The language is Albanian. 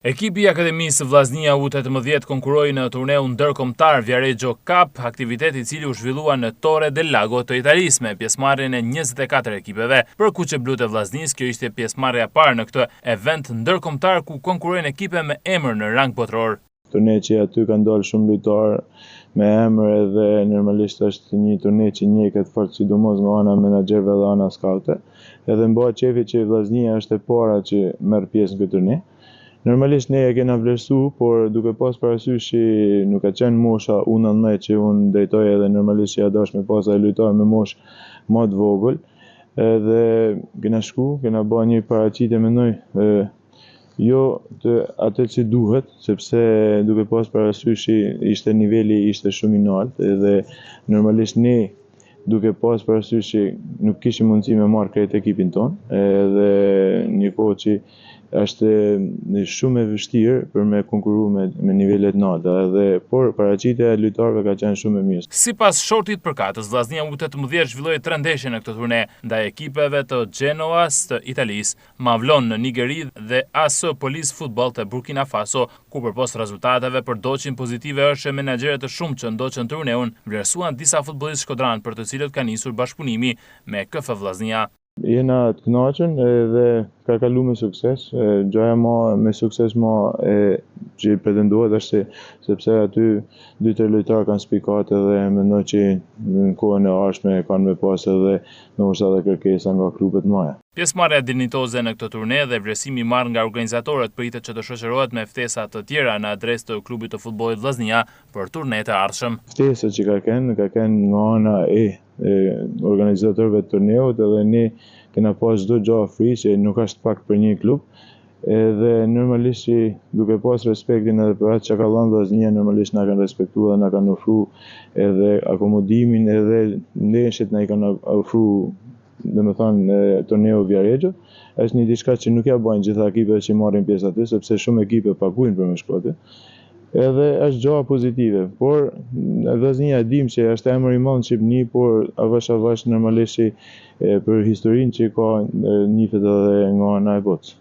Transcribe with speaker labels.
Speaker 1: Ekipi i Akademisë Vllaznia U18 konkuroi në turneun ndërkombëtar Viareggio Cup, aktivitet i cili u zhvillua në Torre del Lago të Italisë me pjesëmarrjen e 24 ekipeve. Për Kuqeblut e Vllaznisë, kjo ishte pjesëmarrja e parë në këtë event ndërkombëtar ku konkurrojnë ekipe me emër në rang botror.
Speaker 2: Turne që aty kanë dalë shumë lojtarë me emër edhe normalisht është një turne që njeket fort sidomos nga ana menaxherëve dhe ana skaute. Edhe mbahet qefi që Vllaznia është e para që merr pjesë në këtë turne. Normalisht ne e kena vlerësuar, por duke pas parasysh që nuk ka qenë mosha U19 që unë drejtoj edhe normalisht që ja dash me pas ai lojtar me moshë më të vogël. Edhe kena bërë një paraqitje mendoj jo të atë që duhet, sepse duke pas parasysh që ishte niveli ishte shumë i lartë edhe normalisht ne duke pas parasysh që nuk kishim mundësi me marrë krejt ekipin ton, edhe një kohë që është shumë e vështirë për me konkuru me nivelet nata, por paraqitja e lojtarëve ka qenë shumë e mirë.
Speaker 1: Sipas shortit përkatës, Vllaznia U18 zhvilloi 3 ndeshje në këtë turne ndaj ekipeve të Genoas të Italisë, Mavlon në Nigeri dhe AS Police Football të Burkina Faso, ku përpos rezultateve përdoqin pozitive është që menaxherët të shumë që ndoqën turneun vlerësuan disa futbollistë shkodran për të cilët ka nisur bashkëpunimi me KF Vllaznia.
Speaker 2: Jena të kënaqur edhe ka kalu me sukses. Gjaja me sukses që pretendohet është sepse aty 2-3 lojtarë kanë spikat edhe mendoj që në kohën e ardhshme kanë me pas edhe ndoshta edhe kërkesa nga klubet mëdha.
Speaker 1: Pjesëmarrja dinjitoze në këtë turne dhe vlerësimi i marrë nga organizatorët pritet që të shoqërohet me ftesa të tjera në adresë të klubit të futbollit Vllaznia për turnet e ardhshëm.
Speaker 2: Ftesat që ka kenë nga ana e organizatorëve të turneut edhe ne kena pas çdo gjë ofri që nuk është pak për një klub. Edhe normalisht që duke pas respektin edhe për atë që ka dhënë Vllaznia, normalisht na kanë respektuar dhe na kanë ofruar edhe akomodimin edhe ndeshjet na i kanë ofruar, domethënë torneu Viareggio. Është një diçka që nuk ja bajnë gjitha ekipet që marrin pjesë aty, sepse shumë ekipe paguajnë për me shku aty. Edhe është gjëra pozitive, por Vllaznia e dim që është emër i madh në Shqipëri, por avash normalisht që për historinë që ka njihet edhe nga ana e botës.